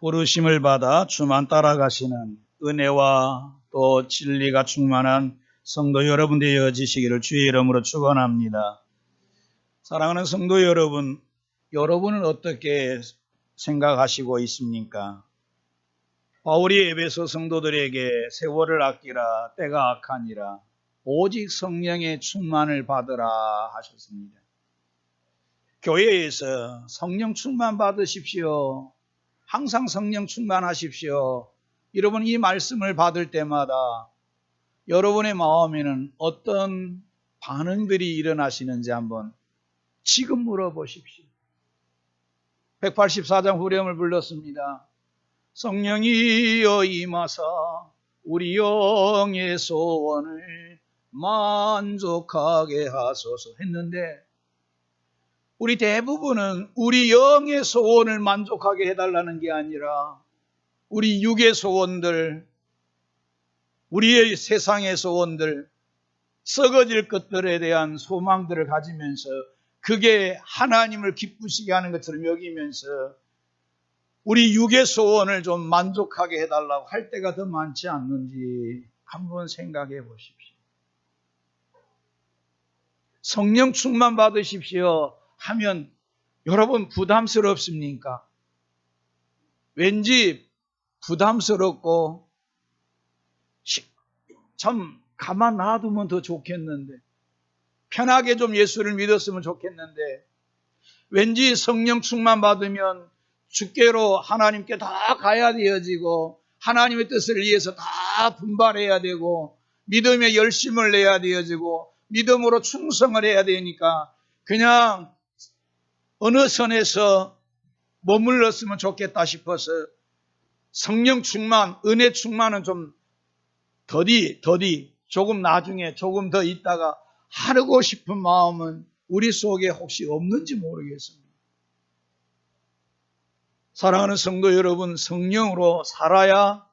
부르심을 받아 주만 따라가시는 은혜와 또 진리가 충만한 성도 여러분 되어지시기를 주의 이름으로 축원합니다. 사랑하는 성도 여러분, 여러분은 어떻게 생각하시고 있습니까? 바울이 에베소 성도들에게 세월을 아끼라 때가 악하니라 오직 성령의 충만을 받으라 하셨습니다. 교회에서 성령 충만 받으십시오. 항상 성령 충만하십시오. 여러분 이 말씀을 받을 때마다 여러분의 마음에는 어떤 반응들이 일어나시는지 한번 지금 물어보십시오. 184장 후렴을 불렀습니다. 성령이여 임하사 우리 영의 소원을 만족하게 하소서 했는데 우리 대부분은 우리 영의 소원을 만족하게 해달라는 게 아니라 우리 육의 소원들, 우리의 세상의 소원들, 썩어질 것들에 대한 소망들을 가지면서 그게 하나님을 기쁘시게 하는 것처럼 여기면서 우리 육의 소원을 좀 만족하게 해달라고 할 때가 더 많지 않는지 한번 생각해 보십시오. 성령 충만 받으십시오 하면 여러분 부담스럽습니까? 왠지 부담스럽고 참 가만 놔두면 더 좋겠는데 편하게 좀 예수를 믿었으면 좋겠는데 왠지 성령 충만 받으면 주께로 하나님께 다 가야 되어지고 하나님의 뜻을 위해서 다 분발해야 되고 믿음의 열심을 내야 되어지고 믿음으로 충성을 해야 되니까 그냥 어느 선에서 머물렀으면 좋겠다 싶어서 성령 충만, 은혜 충만은 좀 더디 조금 나중에 조금 더 있다가 하고 싶은 마음은 우리 속에 혹시 없는지 모르겠습니다. 사랑하는 성도 여러분, 성령으로 살아야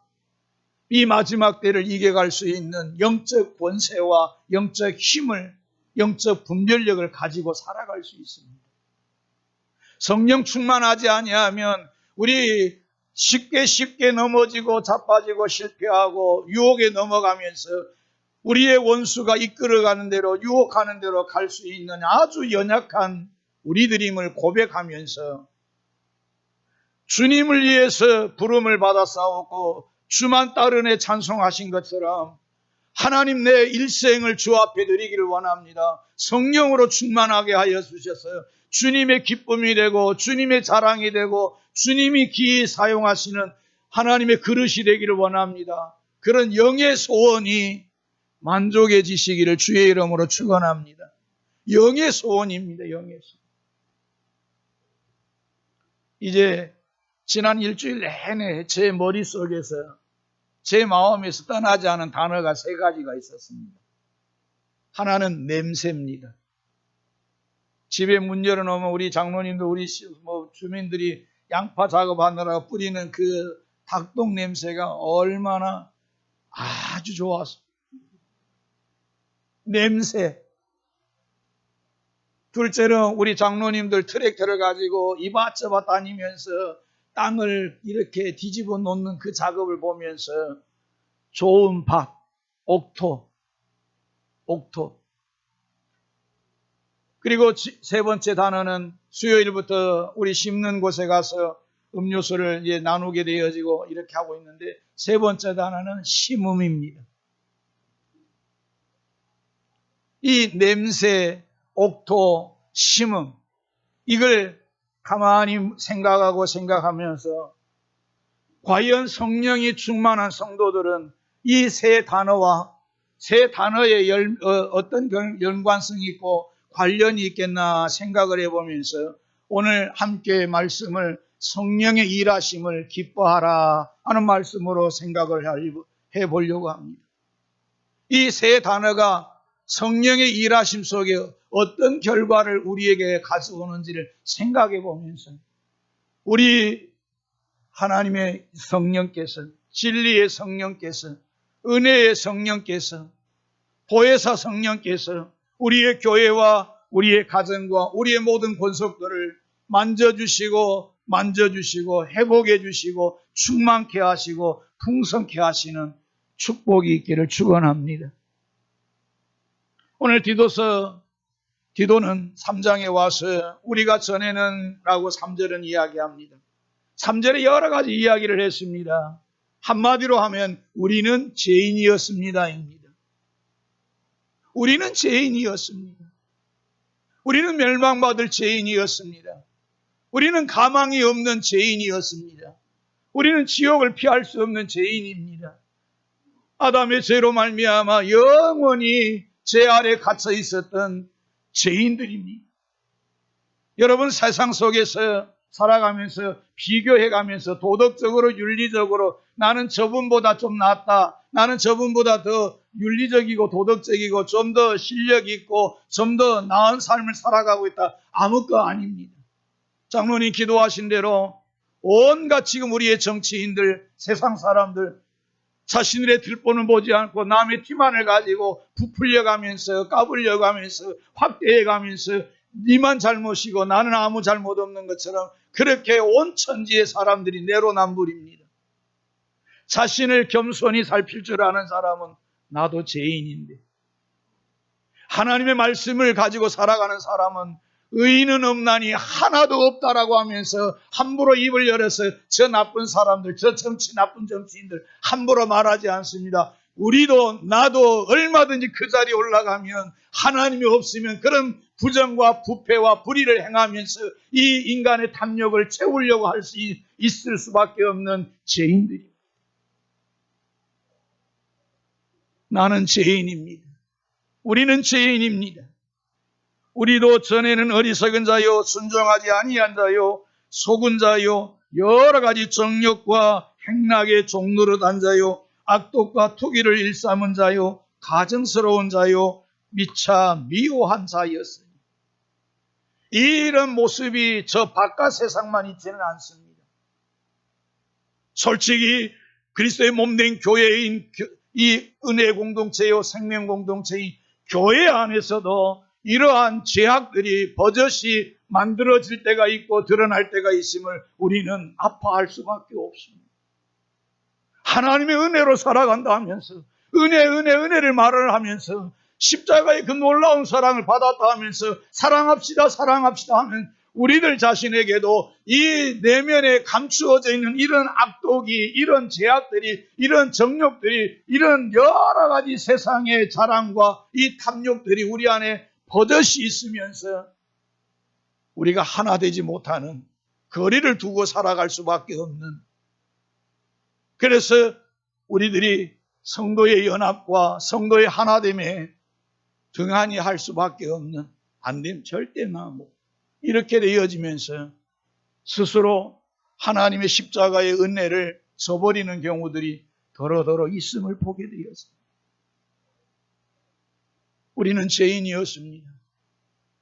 이 마지막 때를 이겨갈 수 있는 영적 권세와 영적 힘을, 영적 분별력을 가지고 살아갈 수 있습니다. 성령 충만하지 아니하면 우리 쉽게 넘어지고 자빠지고 실패하고 유혹에 넘어가면서 우리의 원수가 이끌어가는 대로 유혹하는 대로 갈 수 있는 아주 연약한 우리들임을 고백하면서 주님을 위해서 부름을 받아 싸웠고 주만 따르네 찬송하신 것처럼 하나님 내 일생을 주 앞에 드리기를 원합니다. 성령으로 충만하게 하여 주셔서 주님의 기쁨이 되고 주님의 자랑이 되고 주님이 기히 사용하시는 하나님의 그릇이 되기를 원합니다. 그런 영의 소원이 만족해지시기를 주의 이름으로 축원합니다. 영의 소원입니다. 영의 소원. 이제 지난 일주일 내내 제 머릿속에서 제 마음에서 떠나지 않은 단어가 3가지가 있었습니다. 하나는 냄새입니다. 집에 문 열어놓으면 우리 장로님도 우리 주민들이 양파 작업하느라고 뿌리는 그 닭똥 냄새가 얼마나 아주 좋아서 냄새. 둘째로 우리 장로님들 트랙터를 가지고 이밭저밭 다니면서 땅을 이렇게 뒤집어 놓는 그 작업을 보면서 좋은 밭, 옥토. 그리고 3번째 단어는 수요일부터 우리 심는 곳에 가서 음료수를 이제 나누게 되어지고 이렇게 하고 있는데 3번째 단어는 심음입니다. 이 냄새, 옥토, 심음 이걸 가만히 생각하면서 과연 성령이 충만한 성도들은 이 3단어의 어떤 연관성이 있고 관련이 있겠나 생각을 해보면서 오늘 함께 말씀을 성령의 일하심을 기뻐하라 하는 말씀으로 생각을 해보려고 합니다. 이 3단어가 성령의 일하심 속에 어떤 결과를 우리에게 가져오는지를 생각해 보면서 우리 하나님의 성령께서 진리의 성령께서 은혜의 성령께서 보혜사 성령께서 우리의 교회와 우리의 가정과 우리의 모든 권속들을 만져주시고 만져주시고 회복해 주시고 충만케 하시고 풍성케 하시는 축복이 있기를 축원합니다. 오늘 디도는 3장에 와서 우리가 전에는 라고 3절은 이야기합니다. 3절에 여러 가지 이야기를 했습니다. 한마디로 하면 우리는 죄인이었습니다입니다. 우리는 죄인이었습니다. 우리는 멸망받을 죄인이었습니다. 우리는 가망이 없는 죄인이었습니다. 우리는 지옥을 피할 수 없는 죄인입니다. 아담의 죄로 말미암아 영원히 죄 아래 갇혀 있었던 죄인들입니다. 여러분, 세상 속에서 살아가면서 비교해가면서 도덕적으로 윤리적으로 나는 저분보다 좀 낫다, 나는 저분보다 더 윤리적이고 도덕적이고 좀 더 실력 있고 좀 더 나은 삶을 살아가고 있다, 아무 거 아닙니다. 장로님 기도하신 대로 온갖 지금 우리의 정치인들, 세상 사람들 자신들의 들보는 보지 않고 남의 티만을 가지고 부풀려가면서 까불려가면서 확대해가면서 니만 잘못이고 나는 아무 잘못 없는 것처럼 그렇게 온 천지의 사람들이 내로남불입니다. 자신을 겸손히 살필 줄 아는 사람은 나도 죄인인데, 하나님의 말씀을 가지고 살아가는 사람은 의인은 없나니 하나도 없다라고 하면서 함부로 입을 열어서 저 나쁜 사람들, 저 나쁜 정치인들 함부로 말하지 않습니다. 우리도 나도 얼마든지 그 자리에 올라가면 하나님이 없으면 그런 부정과 부패와 불의를 행하면서 이 인간의 탐욕을 채우려고 할 수 있을 수밖에 없는 죄인들입니다. 나는 죄인입니다. 우리는 죄인입니다. 우리도 전에는 어리석은 자요, 순종하지 아니한 자요, 속은 자요, 여러 가지 정욕과 행락의 종노릇한 자요, 악독과 투기를 일삼은 자요, 가증스러운 자요, 미차 미워한 자였으니 이런 모습이 저 바깥 세상만 있지는 않습니다. 솔직히 그리스도의 몸된 교회인 이 은혜 공동체요, 생명 공동체인 교회 안에서도 이러한 죄악들이 버젓이 만들어질 때가 있고 드러날 때가 있음을 우리는 아파할 수밖에 없습니다. 하나님의 은혜로 살아간다 하면서 은혜를 말을 하면서 십자가의 그 놀라운 사랑을 받았다 하면서 사랑합시다 하면 우리들 자신에게도 이 내면에 감추어져 있는 이런 악독이, 이런 죄악들이, 이런 정욕들이, 이런 여러 가지 세상의 자랑과 이 탐욕들이 우리 안에 버젓이 있으면서 우리가 하나 되지 못하는, 거리를 두고 살아갈 수밖에 없는, 그래서 우리들이 성도의 연합과 성도의 하나됨에 등한히 할 수밖에 없는, 안 되면 절대 나무 이렇게 되어지면서 스스로 하나님의 십자가의 은혜를 저버리는 경우들이 더러더러 있음을 보게 되었습니다. 우리는 죄인이었습니다.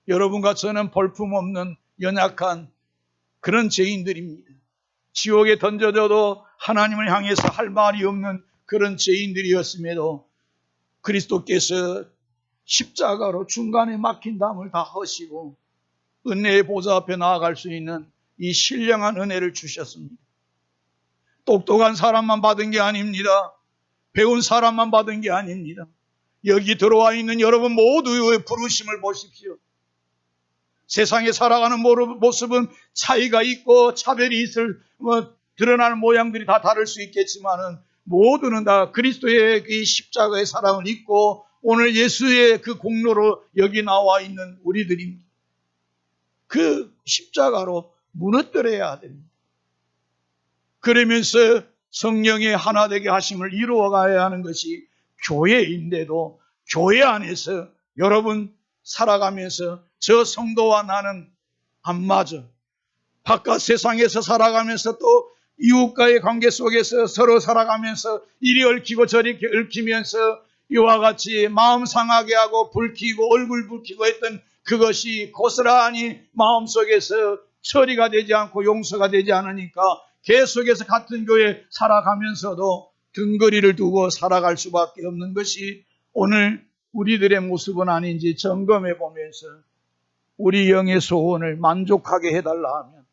여러분과 저는 볼품없는 연약한 그런 죄인들입니다. 지옥에 던져져도 하나님을 향해서 할 말이 없는 그런 죄인들이었음에도 그리스도께서 십자가로 중간에 막힌 담을 다 허시고 은혜의 보좌 앞에 나아갈 수 있는 이 신령한 은혜를 주셨습니다. 똑똑한 사람만 받은 게 아닙니다. 배운 사람만 받은 게 아닙니다. 여기 들어와 있는 여러분 모두의 부르심을 보십시오. 세상에 살아가는 모습은 차이가 있고 차별이 드러나는 모양들이 다 다를 수 있겠지만은 모두는 다 그리스도의 이 십자가의 사랑을 입고 오늘 예수의 그 공로로 여기 나와 있는 우리들입니다. 그 십자가로 무너뜨려야 됩니다. 그러면서 성령의 하나 되게 하심을 이루어가야 하는 것이 교회인데도 교회 안에서 여러분 살아가면서 저 성도와 나는 안 맞아. 바깥 세상에서 살아가면서 또 이웃과의 관계 속에서 서로 살아가면서 이리 얽히고 저리 얽히면서 이와 같이 마음 상하게 하고 불키고 얼굴 붉히고 했던 그것이 고스란히 마음속에서 처리가 되지 않고 용서가 되지 않으니까 계속해서 같은 교회 살아가면서도 등거리를 두고 살아갈 수밖에 없는 것이 오늘 우리들의 모습은 아닌지 점검해 보면서 우리 영의 소원을 만족하게 해달라 하면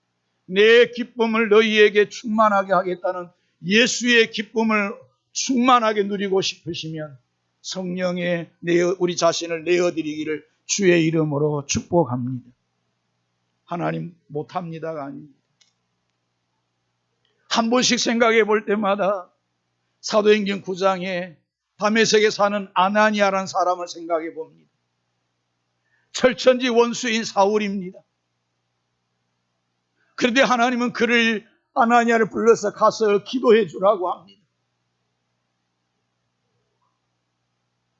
내 기쁨을 너희에게 충만하게 하겠다는 예수의 기쁨을 충만하게 누리고 싶으시면 성령에 우리 자신을 내어드리기를 주의 이름으로 축복합니다. 하나님 못합니다가 아닙니다. 한 번씩 생각해 볼 때마다 사도행전 9장에 다메섹에 사는 아나니아라는 사람을 생각해 봅니다. 철천지 원수인 사울입니다. 그런데 하나님은 아나니아를 불러서 가서 기도해 주라고 합니다.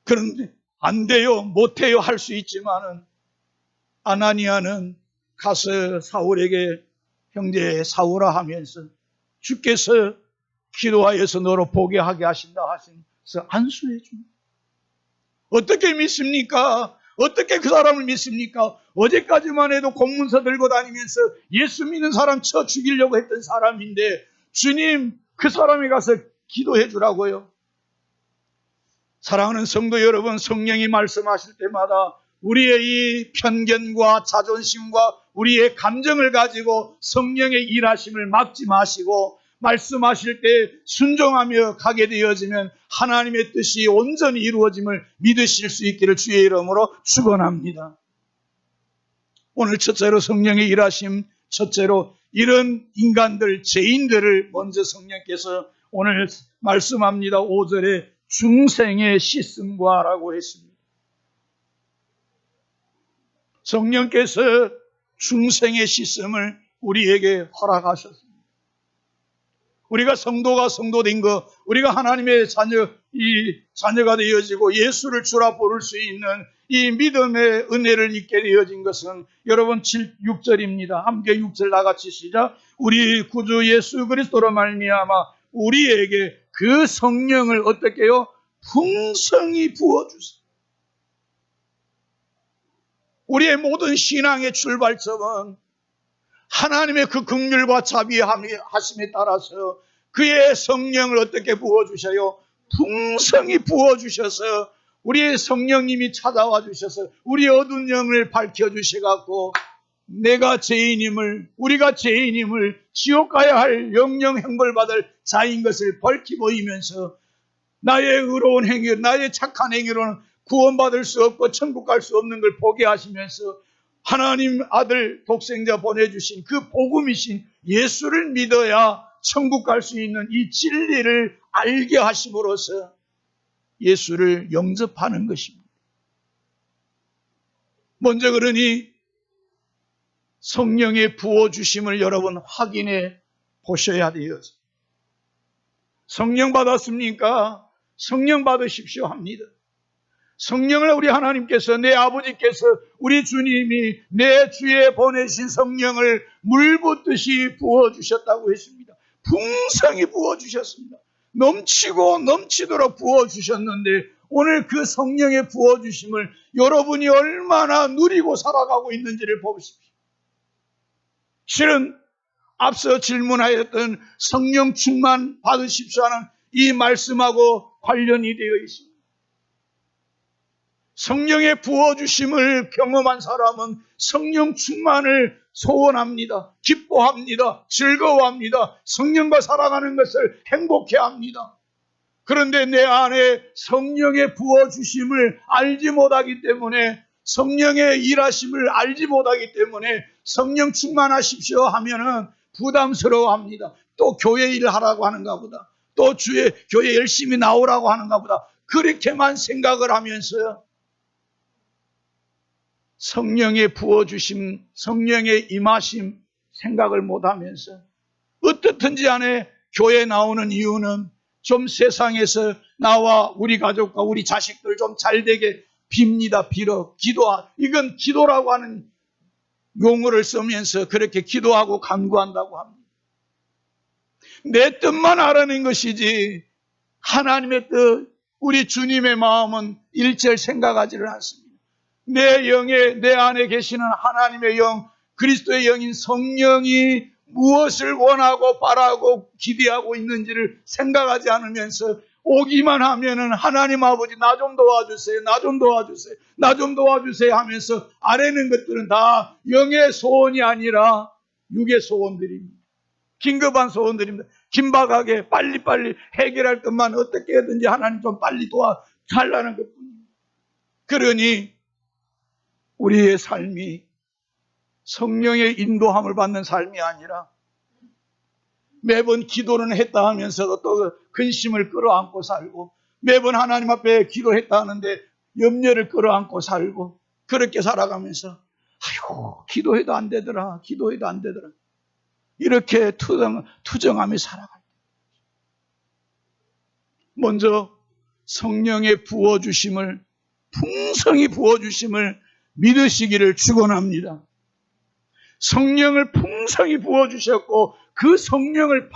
그런데 안 돼요, 못해요 할 수 있지만은 아나니아는 가서 사울에게 형제 사울아 하면서 주께서 기도하여서 너로 보게 하게 하신다 하셔서 안수해 줍니다. 어떻게 믿습니까? 어떻게 그 사람을 믿습니까? 어제까지만 해도 공문서 들고 다니면서 예수 믿는 사람 쳐 죽이려고 했던 사람인데 주님 그 사람이 가서 기도해 주라고요. 사랑하는 성도 여러분, 성령이 말씀하실 때마다 우리의 이 편견과 자존심과 우리의 감정을 가지고 성령의 일하심을 막지 마시고 말씀하실 때 순종하며 가게 되어지면 하나님의 뜻이 온전히 이루어짐을 믿으실 수 있기를 주의 이름으로 축원합니다. 오늘 첫째로 성령의 일하심, 첫째로 이런 인간들, 죄인들을 먼저 성령께서 오늘 말씀합니다. 5절에 중생의 씻음과 라고 했습니다. 성령께서 중생의 씻음을 우리에게 허락하셨습니다. 우리가 성도가 성도된 것, 우리가 하나님의 자녀가 되어지고 예수를 주라 부를 수 있는 이 믿음의 은혜를 입게 되어진 것은 여러분 6절입니다. 함께 6절 나같이 시작. 우리 구주 예수 그리스도로 말미암아 우리에게 그 성령을 어떻게 해요? 풍성히 부어주세요. 우리의 모든 신앙의 출발점은 하나님의 그 긍휼과 자비하심에 따라서 그의 성령을 어떻게 부어주셔요? 풍성히 부어주셔서 우리의 성령님이 찾아와 주셔서 우리 어두운 영을 밝혀주셔갖고 우리가 죄인임을 지옥 가야 할 영영 형벌받을 자인 것을 밝히 보이면서 나의 의로운 행위, 나의 착한 행위로는 구원받을 수 없고 천국 갈 수 없는 걸 보게 하시면서 하나님 아들 독생자 보내주신 그 복음이신 예수를 믿어야 천국 갈 수 있는 이 진리를 알게 하심으로써 예수를 영접하는 것입니다. 먼저 그러니 성령의 부어주심을 여러분 확인해 보셔야 돼요. 성령 받았습니까? 성령 받으십시오 합니다. 성령을 우리 하나님께서, 내 아버지께서, 우리 주님이 내 주에 보내신 성령을 물 붓듯이 부어주셨다고 했습니다. 풍성히 부어주셨습니다. 넘치고 넘치도록 부어주셨는데 오늘 그 성령의 부어주심을 여러분이 얼마나 누리고 살아가고 있는지를 보십시오. 실은 앞서 질문하였던 성령 충만 받으십시오 하는 이 말씀하고 관련이 되어 있습니다. 성령의 부어주심을 경험한 사람은 성령 충만을 소원합니다. 기뻐합니다. 즐거워합니다. 성령과 살아가는 것을 행복해합니다. 그런데 내 안에 성령의 부어주심을 알지 못하기 때문에, 성령의 일하심을 알지 못하기 때문에 성령 충만하십시오 하면은 부담스러워합니다. 또 교회 일하라고 하는가 보다. 또 교회 열심히 나오라고 하는가 보다. 그렇게만 생각을 하면서 성령의 부어주심, 성령의 임하심 생각을 못하면서 어떻든지 간에 교회 나오는 이유는 좀 세상에서 나와 우리 가족과 우리 자식들 좀 잘되게 빕니다. 이건 기도라고 하는 용어를 쓰면서 그렇게 기도하고 간구한다고 합니다. 내 뜻만 알아낸 것이지 하나님의 뜻, 우리 주님의 마음은 일절 생각하지를 않습니다. 내 안에 계시는 하나님의 영, 그리스도의 영인 성령이 무엇을 원하고 바라고 기대하고 있는지를 생각하지 않으면서 오기만 하면은 하나님 아버지 나 좀 도와주세요, 나 좀 도와주세요, 나 좀 도와주세요 하면서 아래는 것들은 다 영의 소원이 아니라 육의 소원들입니다. 긴급한 소원들입니다. 긴박하게 빨리빨리 해결할 것만 어떻게 해든지 하나님 좀 빨리 도와달라는 것뿐입니다. 그러니 우리의 삶이 성령의 인도함을 받는 삶이 아니라 매번 기도는 했다 하면서도 또 근심을 끌어안고 살고, 매번 하나님 앞에 기도했다 하는데 염려를 끌어안고 살고, 그렇게 살아가면서 아이고 기도해도 안 되더라, 기도해도 안 되더라, 이렇게 투정하며 살아갈 때 먼저 성령의 부어주심을, 풍성히 부어주심을 믿으시기를 축원합니다. 성령을 풍성히 부어주셨고 그 성령을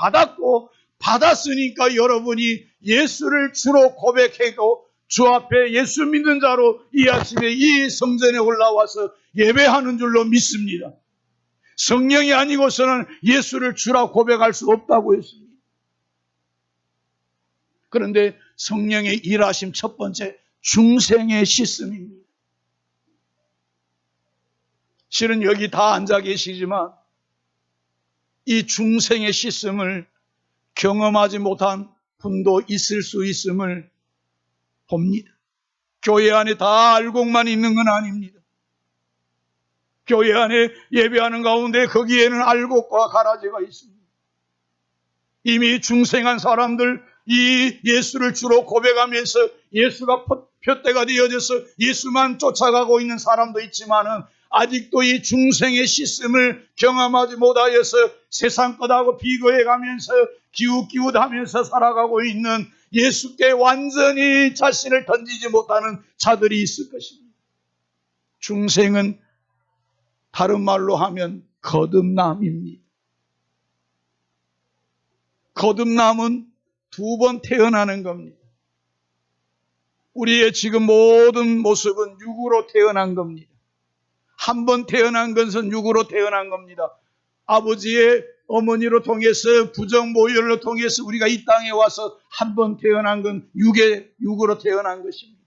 받았으니까 여러분이 예수를 주로 고백하고 주 앞에 예수 믿는 자로 이 아침에 이 성전에 올라와서 예배하는 줄로 믿습니다. 성령이 아니고서는 예수를 주라 고백할 수 없다고 했습니다. 그런데 성령의 일하심 첫 번째, 중생의 씻음입니다. 실은 여기 다 앉아 계시지만 이 중생의 씻음을 경험하지 못한 분도 있을 수 있음을 봅니다. 교회 안에 다 알고만 있는 건 아닙니다. 교회 안에 예배하는 가운데 거기에는 알곡과 가라지가 있습니다. 이미 중생한 사람들, 이 예수를 주로 고백하면서 예수가 표대가 되어져서 예수만 쫓아가고 있는 사람도 있지만은 아직도 이 중생의 씻음을 경험하지 못하여서 세상 것하고 비교해가면서 기웃기웃하면서 살아가고 있는, 예수께 완전히 자신을 던지지 못하는 자들이 있을 것입니다. 중생은 다른 말로 하면 거듭남입니다. 거듭남은 두 번 태어나는 겁니다. 우리의 지금 모든 모습은 육으로 태어난 겁니다. 한 번 태어난 것은 육으로 태어난 겁니다. 아버지의 어머니로 통해서 부정모혈로 통해서 우리가 이 땅에 와서 한 번 태어난 건 육으로 태어난 것입니다.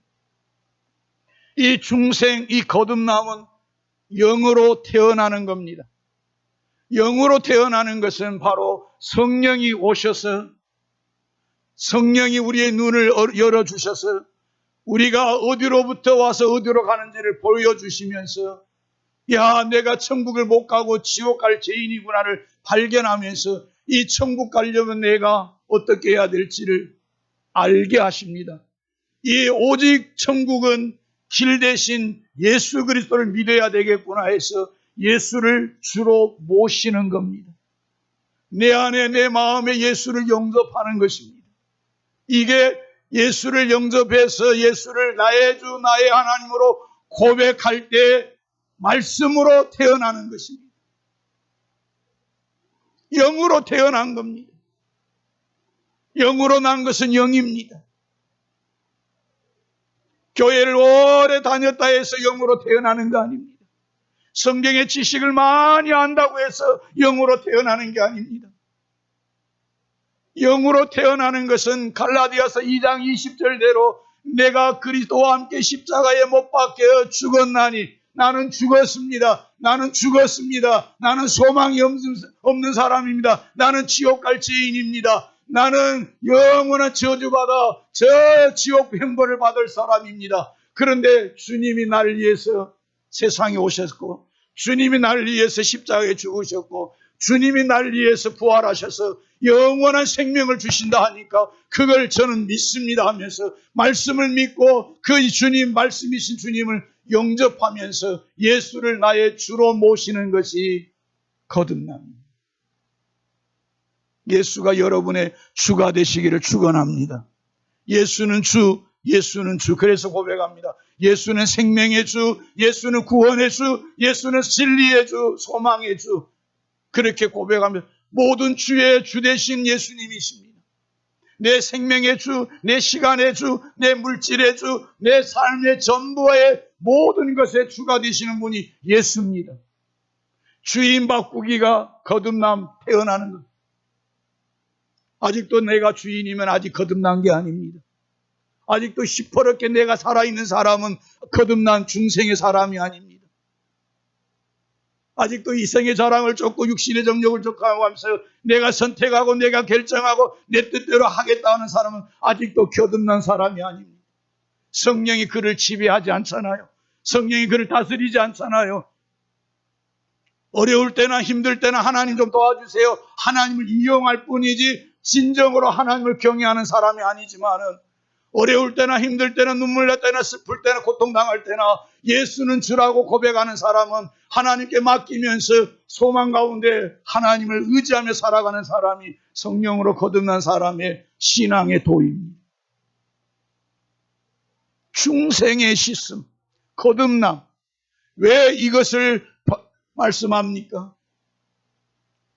이 중생, 이 거듭남은 영으로 태어나는 겁니다. 영으로 태어나는 것은 바로 성령이 오셔서, 성령이 우리의 눈을 열어주셔서 우리가 어디로부터 와서 어디로 가는지를 보여주시면서, 야, 내가 천국을 못 가고 지옥 갈 죄인이구나를 발견하면서 이 천국 가려면 내가 어떻게 해야 될지를 알게 하십니다. 이 오직 천국은 길 대신 예수 그리스도를 믿어야 되겠구나 해서 예수를 주로 모시는 겁니다. 내 안에 내 마음에 예수를 영접하는 것입니다. 이게 예수를 영접해서 예수를 나의 주 나의 하나님으로 고백할 때 말씀으로 태어나는 것입니다. 영으로 태어난 겁니다. 영으로 난 것은 영입니다. 교회를 오래 다녔다 해서 영으로 태어나는 거 아닙니다. 성경의 지식을 많이 안다고 해서 영으로 태어나는 게 아닙니다. 영으로 태어나는 것은 갈라디아서 2장 20절대로 내가 그리스도와 함께 십자가에 못 박혀 죽었나니 나는 죽었습니다. 나는 죽었습니다. 나는 소망이 없는 사람입니다. 나는 지옥 갈 죄인입니다. 나는 영원한 저주받아 저 지옥 형벌을 받을 사람입니다. 그런데 주님이 나를 위해서 세상에 오셨고, 주님이 나를 위해서 십자가에 죽으셨고, 주님이 나를 위해서 부활하셔서 영원한 생명을 주신다 하니까 그걸 저는 믿습니다 하면서 말씀을 믿고 그 주님, 말씀이신 주님을 영접하면서 예수를 나의 주로 모시는 것이 거듭납니다. 예수가 여러분의 주가 되시기를 축원합니다. 예수는 주, 예수는 주. 그래서 고백합니다. 예수는 생명의 주, 예수는 구원의 주, 예수는 진리의 주, 소망의 주. 그렇게 고백하면 모든 주의 주 되신 예수님이십니다. 내 생명의 주, 내 시간의 주, 내 물질의 주, 내 삶의 전부의 모든 것의 주가 되시는 분이 예수입니다. 주인 바꾸기가 거듭남 태어나는 것. 아직도 내가 주인이면 아직 거듭난 게 아닙니다. 아직도 시퍼렇게 내가 살아있는 사람은 거듭난 중생의 사람이 아닙니다. 아직도 이생의 자랑을 쫓고 육신의 정욕을 쫓아가고 하면서 내가 선택하고 내가 결정하고 내 뜻대로 하겠다 하는 사람은 아직도 거듭난 사람이 아닙니다. 성령이 그를 지배하지 않잖아요. 성령이 그를 다스리지 않잖아요. 어려울 때나 힘들 때나 하나님 좀 도와주세요. 하나님을 이용할 뿐이지 진정으로 하나님을 경외하는 사람이 아니지만은 어려울 때나 힘들 때나 눈물 날 때나 슬플 때나 고통당할 때나 예수는 주라고 고백하는 사람은 하나님께 맡기면서 소망 가운데 하나님을 의지하며 살아가는 사람이 성령으로 거듭난 사람의 신앙의 도입니다. 중생의 씻음, 거듭남. 왜 이것을 말씀합니까?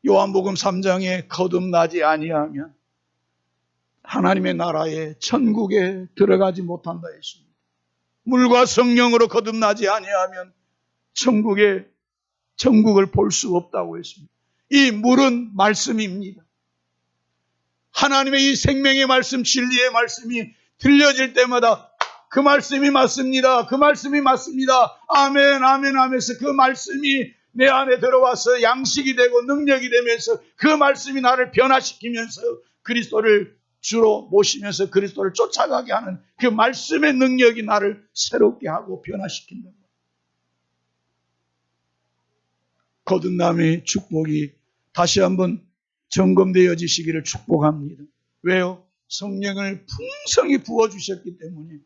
요한복음 3장에 거듭나지 아니하면 하나님의 나라에 천국에 들어가지 못한다 했습니다. 물과 성령으로 거듭나지 아니하면 천국을 볼 수 없다고 했습니다. 이 물은 말씀입니다. 하나님의 이 생명의 말씀, 진리의 말씀이 들려질 때마다 그 말씀이 맞습니다. 그 말씀이 맞습니다. 아멘, 아멘 하면서 그 말씀이 내 안에 들어와서 양식이 되고 능력이 되면서 그 말씀이 나를 변화시키면서 그리스도를 주로 모시면서 그리스도를 쫓아가게 하는 그 말씀의 능력이 나를 새롭게 하고 변화시킨다. 거듭남의 축복이 다시 한번 점검되어지시기를 축복합니다. 왜요? 성령을 풍성히 부어주셨기 때문에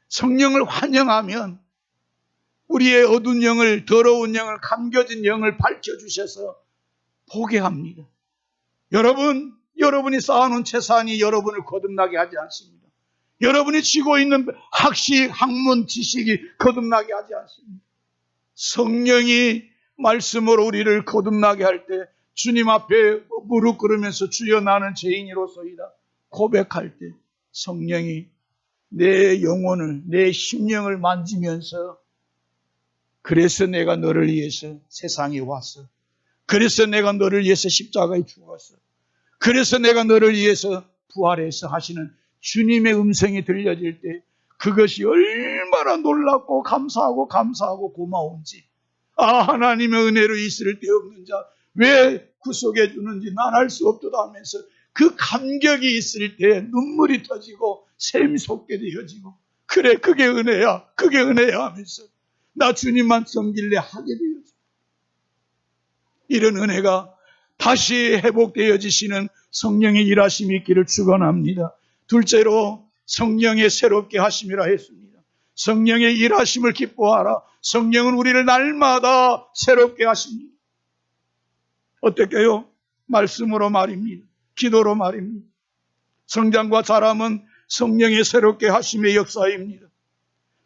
성령을 환영하면 우리의 어두운 영을, 더러운 영을, 감겨진 영을 밝혀주셔서 보게 합니다. 여러분이 쌓아놓은 재산이 여러분을 거듭나게 하지 않습니다. 여러분이 쥐고 있는 학식, 학문, 지식이 거듭나게 하지 않습니다. 성령이 말씀으로 우리를 거듭나게 할 때 주님 앞에 무릎 꿇으면서 주여 나는 죄인이로소이다 고백할 때 성령이 내 영혼을, 내 심령을 만지면서 그래서 내가 너를 위해서 세상에 왔어. 그래서 내가 너를 위해서 십자가에 죽었어. 그래서 내가 너를 위해서 부활해서 하시는 주님의 음성이 들려질 때 그것이 얼마나 놀랍고 감사하고 고마운지. 하나님의 은혜로 있을 데 없는 자 왜 구속해 주는지 난 알 수 없도다 하면서 그 감격이 있을 때 눈물이 터지고 샘이 솟게 되어지고 그래 그게 은혜야 하면서 나 주님만 섬길래 하게 되어져. 이런 은혜가 다시 회복되어지시는 성령의 일하심이 있기를 축원합니다. 둘째로 성령의 새롭게 하심이라 했습니다. 성령의 일하심을 기뻐하라. 성령은 우리를 날마다 새롭게 하십니다. 어떻게요? 말씀으로 말입니다. 기도로 말입니다. 성장과 자람은 성령의 새롭게 하심의 역사입니다.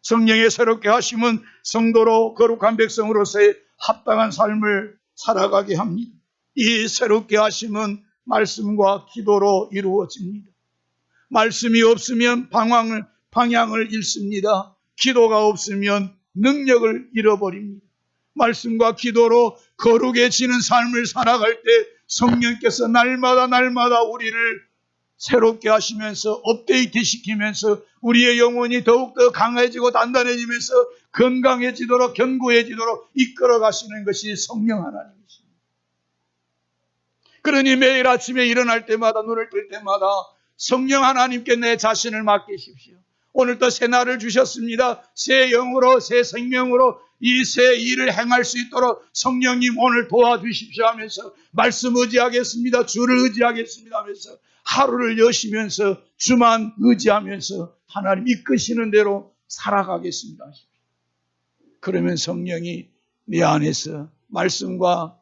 성령의 새롭게 하심은 성도로 거룩한 백성으로서의 합당한 삶을 살아가게 합니다. 이 새롭게 하심은 말씀과 기도로 이루어집니다. 말씀이 없으면 방향을 잃습니다. 기도가 없으면 능력을 잃어버립니다. 말씀과 기도로 거룩해지는 삶을 살아갈 때 성령께서 날마다 우리를 새롭게 하시면서 업데이트 시키면서 우리의 영혼이 더욱더 강해지고 단단해지면서 건강해지도록 견고해지도록 이끌어 가시는 것이 성령 하나님이십니다. 그러니 매일 아침에 일어날 때마다 눈을 뜰 때마다 성령 하나님께 내 자신을 맡기십시오. 오늘도 새 날을 주셨습니다. 새 영으로 새 생명으로 이 새 일을 행할 수 있도록 성령님 오늘 도와주십시오 하면서 말씀 의지하겠습니다. 주를 의지하겠습니다 하면서 하루를 여시면서 주만 의지하면서 하나님 이끄시는 대로 살아가겠습니다. 그러면 성령이 내 안에서 말씀과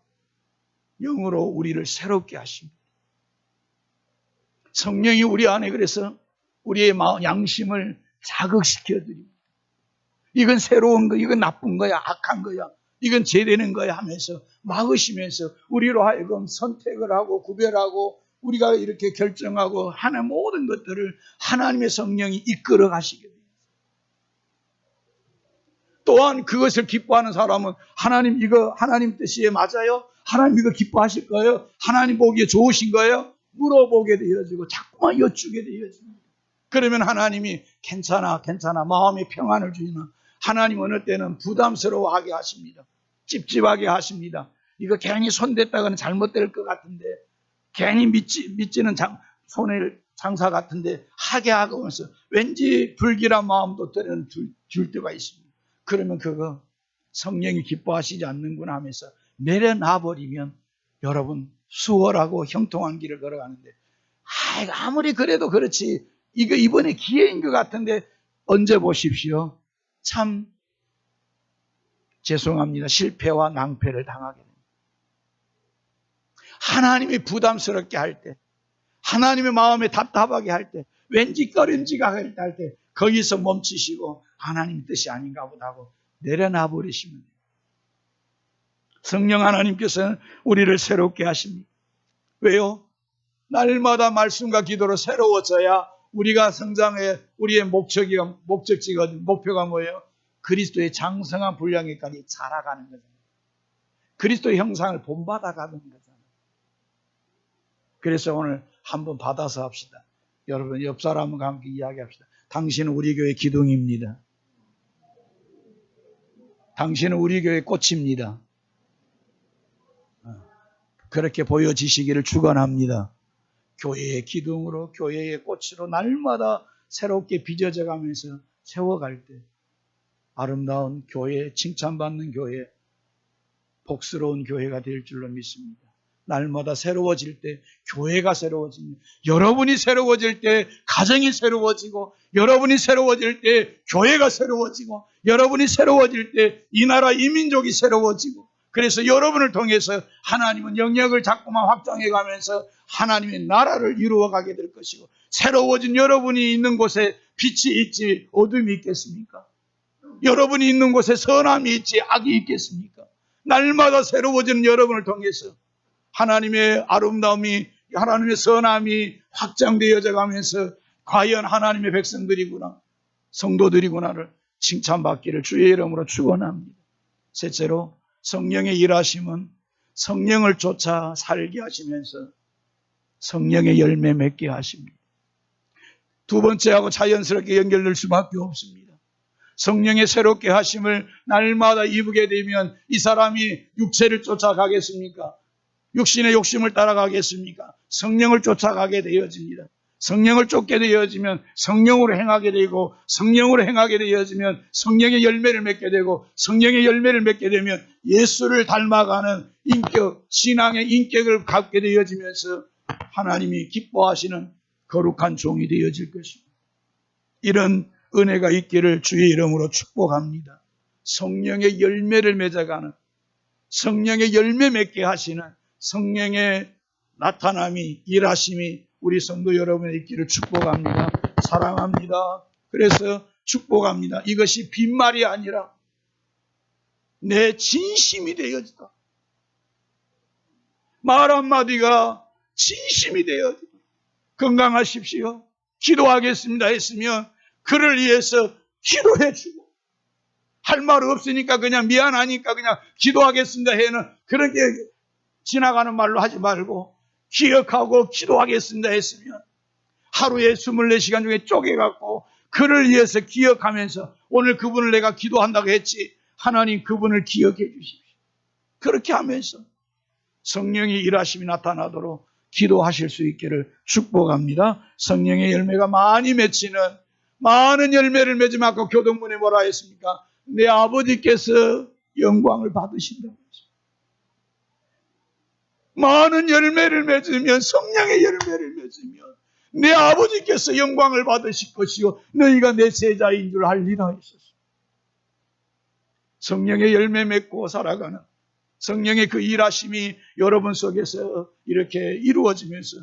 영으로 우리를 새롭게 하십니다. 성령이 우리 안에 그래서 우리의 양심을 자극시켜드립니다. 이건 새로운 거, 이건 나쁜 거야, 악한 거야, 이건 죄되는 거야 하면서 막으시면서 우리로 하여금 선택을 하고 구별하고 우리가 이렇게 결정하고 하는 모든 것들을 하나님의 성령이 이끌어 가시게 됩니다. 또한 그것을 기뻐하는 사람은 하나님 이거 하나님 뜻이 맞아요? 하나님 이거 기뻐하실 거예요? 하나님 보기에 좋으신 거예요? 물어보게 되어지고 자꾸만 여쭈게 되어집니다. 그러면 하나님이 괜찮아 마음의 평안을 주시나 하나님 어느 때는 부담스러워하게 하십니다. 찝찝하게 하십니다. 이거 괜히 손댔다가는 잘못될 것 같은데, 괜히 믿지는 손을 장사 같은데 하게 하면서 왠지 불길한 마음도 때로는 줄 때가 있습니다. 그러면 그거 성령이 기뻐하시지 않는구나 하면서 내려놔버리면 여러분 수월하고 형통한 길을 걸어가는데, 아무리 그래도 그렇지 이거 이번에 기회인 것 같은데 언제 보십시오. 참 죄송합니다. 실패와 낭패를 당하게 됩니다. 하나님이 부담스럽게 할 때, 하나님의 마음에 답답하게 할 때, 왠지 꺼림직하게 할 때 거기서 멈추시고 하나님 뜻이 아닌가 보다 하고 내려놔 버리시면 돼요. 성령 하나님께서는 우리를 새롭게 하십니다. 왜요? 날마다 말씀과 기도로 새로워져야 우리가 성장의 우리의 목표가 뭐예요? 그리스도의 장성한 분량에까지 자라가는 거잖아요. 그리스도의 형상을 본받아가는 거잖아요. 그래서 오늘 한번 받아서 합시다. 여러분 옆 사람과 함께 이야기합시다. 당신은 우리 교회 기둥입니다. 당신은 우리 교회 꽃입니다. 그렇게 보여지시기를 축원합니다. 교회의 기둥으로 교회의 꽃으로 날마다 새롭게 빚어져 가면서 세워갈 때 아름다운 교회, 칭찬받는 교회, 복스러운 교회가 될 줄로 믿습니다. 날마다 새로워질 때 교회가 새로워집니다. 여러분이 새로워질 때 가정이 새로워지고, 여러분이 새로워질 때 교회가 새로워지고, 여러분이 새로워질 때 이 나라 이 민족이 새로워지고, 그래서 여러분을 통해서 하나님은 영역을 자꾸만 확장해 가면서 하나님의 나라를 이루어가게 될 것이고, 새로워진 여러분이 있는 곳에 빛이 있지 어둠이 있겠습니까? 여러분이 있는 곳에 선함이 있지 악이 있겠습니까? 날마다 새로워지는 여러분을 통해서 하나님의 아름다움이, 하나님의 선함이 확장되어져 가면서 과연 하나님의 백성들이구나, 성도들이구나를 칭찬받기를 주의 이름으로 축원합니다. 셋째로 성령의 일하심은 성령을 쫓아 살게 하시면서 성령의 열매 맺게 하십니다. 두 번째하고 자연스럽게 연결될 수밖에 없습니다. 성령의 새롭게 하심을 날마다 입게 되면 이 사람이 육체를 쫓아가겠습니까? 육신의 욕심을 따라가겠습니까? 성령을 쫓아가게 되어집니다. 성령을 쫓게 되어지면 성령으로 행하게 되고, 성령으로 행하게 되어지면 성령의 열매를 맺게 되고, 성령의 열매를 맺게 되면 예수를 닮아가는 인격, 신앙의 인격을 갖게 되어지면서 하나님이 기뻐하시는 거룩한 종이 되어질 것입니다. 이런 은혜가 있기를 주의 이름으로 축복합니다. 성령의 열매를 맺어가는, 성령의 열매 맺게 하시는 성령의 나타남이, 일하심이 우리 성도 여러분의 있기를 축복합니다. 사랑합니다. 그래서 축복합니다. 이것이 빈말이 아니라 내 진심이 되어지다. 말 한마디가 진심이 되어지다. 건강하십시오. 기도하겠습니다 했으면 그를 위해서 기도해주고, 할 말 없으니까 그냥 미안하니까 그냥 기도하겠습니다 해는 그렇게 지나가는 말로 하지 말고 기억하고 기도하겠습니다 했으면 하루에 24시간 중에 쪼개갖고 그를 위해서 기억하면서 오늘 그분을 내가 기도한다고 했지, 하나님 그분을 기억해 주십시오. 그렇게 하면서 성령의 일하심이 나타나도록 기도하실 수 있기를 축복합니다. 성령의 열매가 많이 맺히는, 많은 열매를 맺으면 아까 교동문에 뭐라 했습니까? 내 아버지께서 영광을 받으신다고 했습니다. 많은 열매를 맺으면, 성령의 열매를 맺으면 내 아버지께서 영광을 받으실 것이요 너희가 내 제자인 줄 알리라 했었습니다. 성령의 열매 맺고 살아가는 성령의 그 일하심이 여러분 속에서 이렇게 이루어지면서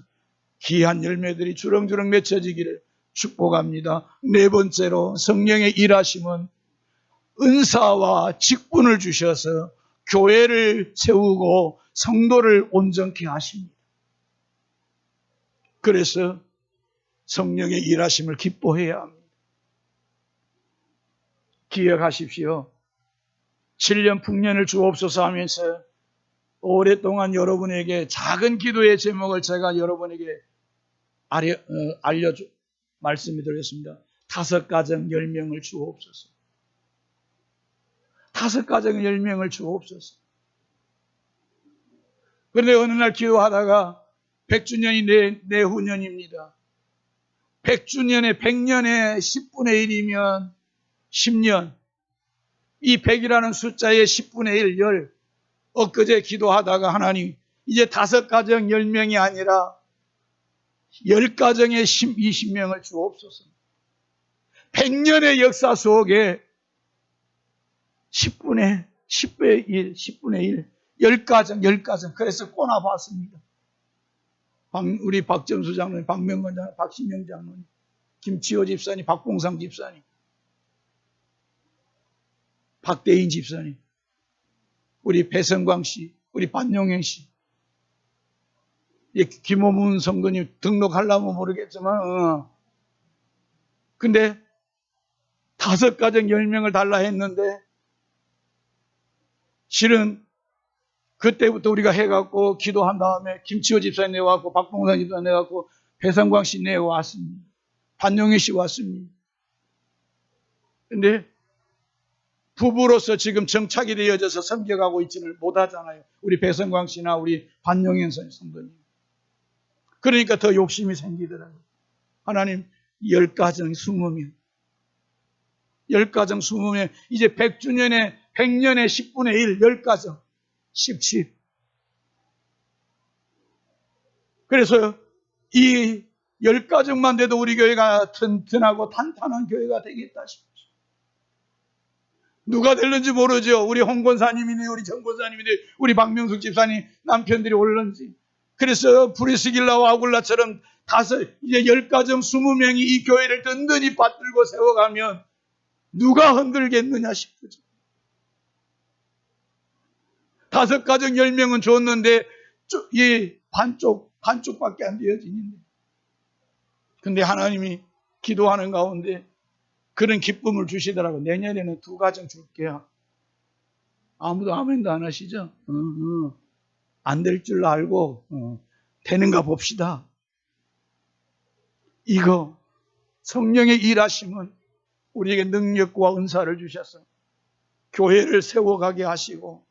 귀한 열매들이 주렁주렁 맺혀지기를 축복합니다. 네 번째로 성령의 일하심은 은사와 직분을 주셔서 교회를 세우고 성도를 온전케 하십니다. 그래서 성령의 일하심을 기뻐해야 합니다. 기억하십시오. 7년 풍년을 주옵소서 하면서 오랫동안 여러분에게 작은 기도의 제목을 제가 여러분에게 말씀이 드렸습니다. 5가정 10명을 주옵소서. 5 가정 10명을 주옵소서. 그런데 어느 날 기도하다가 100주년이 내후년입니다. 100주년에 100년에 10분의 1이면 10년. 이 100이라는 숫자의 10분의 1, 10. 엊그제 기도하다가 하나님 이제 5 가정 10명이 아니라 10가정에 20명을 주옵소서. 100년의 역사 속에 10분의 1, 10분의 1, 10가정. 그래서 꼬나봤습니다. 우리 박점수 장로님, 박명건 장로님, 박신영 장로님, 김치호 집사님, 박봉상 집사님, 박대인 집사님, 우리 배성광 씨, 우리 반용행 씨, 김호문 선거님 등록하려면 모르겠지만, 근데 5 가정 10명을 달라 했는데, 실은 그때부터 우리가 해갖고 기도한 다음에 김치호 집사님 내와갖고 박봉상 집사님 내와갖고 배성광 씨 내왔습니다. 반용희 씨 왔습니다. 근데 부부로서 지금 정착이 되어져서 섬겨가고 있지는 못하잖아요. 우리 배성광 씨나 우리 반용희 선생님. 그러니까 더 욕심이 생기더라고요. 하나님 10가정 20명. 10가정 20명. 이제 100주년에 100년에 10분의 1, 10가정. 17. 그래서 이 10가정만 돼도 우리 교회가 튼튼하고 탄탄한 교회가 되겠다 싶어요. 누가 될는지 모르죠. 우리 홍 권사님이니 우리 정 권사님이니 우리 박명숙 집사님 남편들이 올는지. 그래서 브리스길라와 아굴라처럼 이제 10가정 20명이 이 교회를 든든히 받들고 세워가면 누가 흔들겠느냐 싶어요. 5 가정 10명은 줬는데 이 반쪽밖에 안 되어지는데. 근데 하나님이 기도하는 가운데 그런 기쁨을 주시더라고. 내년에는 2 가정 줄게요. 아무도 아멘도 안 하시죠? 안 될 줄 알고 되는가 봅시다. 이거 성령의 일하심은 우리에게 능력과 은사를 주셔서 교회를 세워가게 하시고,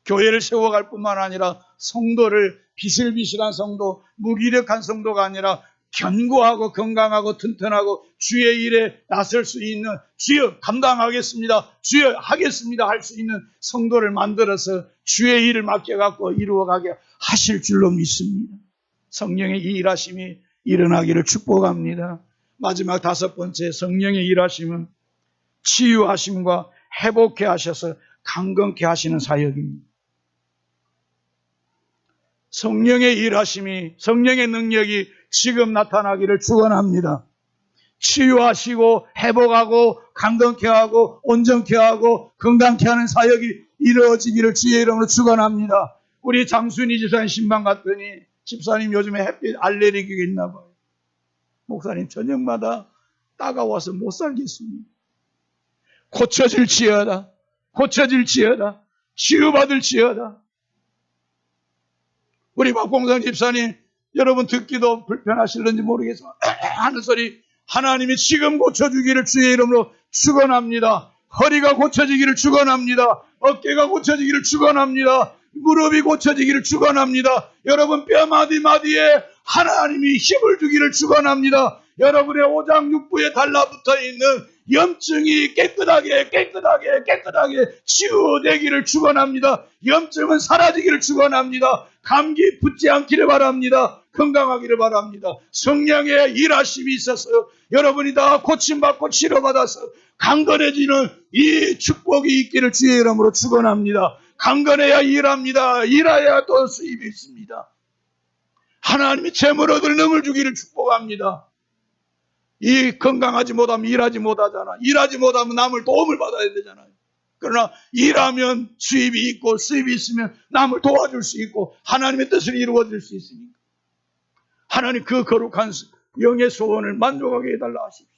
교회를 세워갈 뿐만 아니라 성도를 비실비실한 성도, 무기력한 성도가 아니라 견고하고 건강하고 튼튼하고 주의 일에 나설 수 있는, 주여 감당하겠습니다, 주여 하겠습니다 할 수 있는 성도를 만들어서 주의 일을 맡겨갖고 이루어가게 하실 줄로 믿습니다. 성령의 이 일하심이 일어나기를 축복합니다. 마지막 5번째, 성령의 일하심은 치유하심과 회복해 하셔서 강건케 하시는 사역입니다. 성령의 일하심이, 성령의 능력이 지금 나타나기를 축원합니다. 치유하시고 회복하고 강건케 하고 온전케 하고 건강케 하는 사역이 이루어지기를 주의 이름으로 축원합니다. 우리 장순희 집사님 신방 갔더니 집사님 요즘에 햇빛 알레르기가 있나 봐요. 목사님 저녁마다 따가워서 못 살겠습니다. 고쳐질지어다. 고쳐질지어다. 치유받을지어다. 우리 박봉상 집사님, 여러분 듣기도 불편하실는지 모르겠지만 하는 소리, 하나님이 지금 고쳐주기를 주의 이름으로 축원합니다. 허리가 고쳐지기를 축원합니다. 어깨가 고쳐지기를 축원합니다. 무릎이 고쳐지기를 축원합니다. 여러분 뼈 마디마디에 하나님이 힘을 주기를 축원합니다. 여러분의 오장육부에 달라붙어 있는 염증이 깨끗하게 치유되기를 축원합니다. 염증은 사라지기를 축원합니다. 감기 붙지 않기를 바랍니다. 건강하기를 바랍니다. 성령의 일하심이 있어서 여러분이 다 고침받고 치료받아서 강건해지는 이 축복이 있기를 주의 이름으로 축원합니다. 강건해야 일합니다. 일해야 또 수입이 있습니다. 하나님이 재물 얻을 능을 주기를 축복합니다. 이 건강하지 못하면 일하지 못하잖아. 일하지 못하면 남을 도움을 받아야 되잖아요. 그러나 일하면 수입이 있고 수입이 있으면 남을 도와줄 수 있고 하나님의 뜻을 이루어질 수 있으니까 하나님 그 거룩한 영의 소원을 만족하게 해달라 하십시오.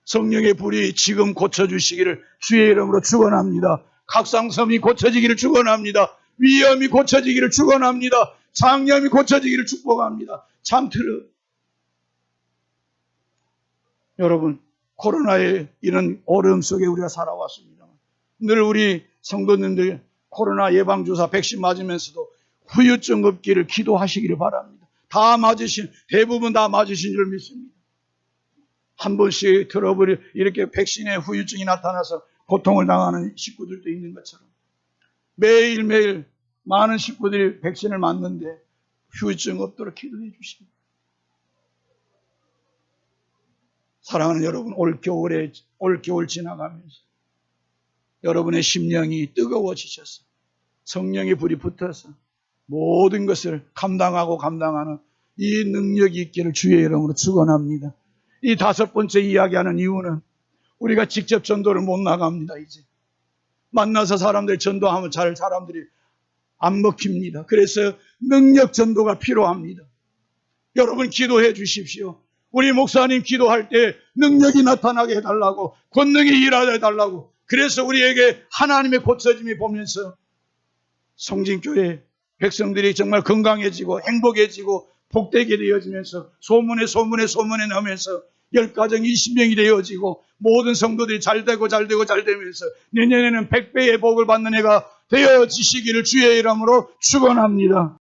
성령의 불이 지금 고쳐주시기를 주의 이름으로 축원합니다. 각상섬이 고쳐지기를 축원합니다. 위염이 고쳐지기를 축원합니다. 장염이 고쳐지기를 축복합니다. 잠들어. 여러분, 코로나의 이런 어려움 속에 우리가 살아왔습니다. 늘 우리 성도님들 코로나 예방주사 백신 맞으면서도 후유증 없기를 기도하시기를 바랍니다. 대부분 다 맞으신 줄 믿습니다. 한 번씩 트러블이 이렇게 백신에 후유증이 나타나서 고통을 당하는 식구들도 있는 것처럼 매일매일 많은 식구들이 백신을 맞는데 후유증 없도록 기도해 주십니다. 사랑하는 여러분, 올 겨울 지나가면서 여러분의 심령이 뜨거워지셔서 성령의 불이 붙어서 모든 것을 감당하는 이 능력이 있기를 주의 이름으로 축원합니다. 이 5번째 이야기하는 이유는 우리가 직접 전도를 못 나갑니다. 이제 만나서 사람들 전도하면 잘 사람들이 안 먹힙니다. 그래서 능력 전도가 필요합니다. 여러분 기도해 주십시오. 우리 목사님 기도할 때 능력이 나타나게 해달라고, 권능이 일하게 해달라고. 그래서 우리에게 하나님의 고쳐짐이 보면서 성진교회 백성들이 정말 건강해지고 행복해지고 복되게 되어지면서 소문에 나면서 10가정 20명이 되어지고 모든 성도들이 잘되고 되면서 내년에는 100배의 복을 받는 해가 되어지시기를 주의 이름으로 축원합니다.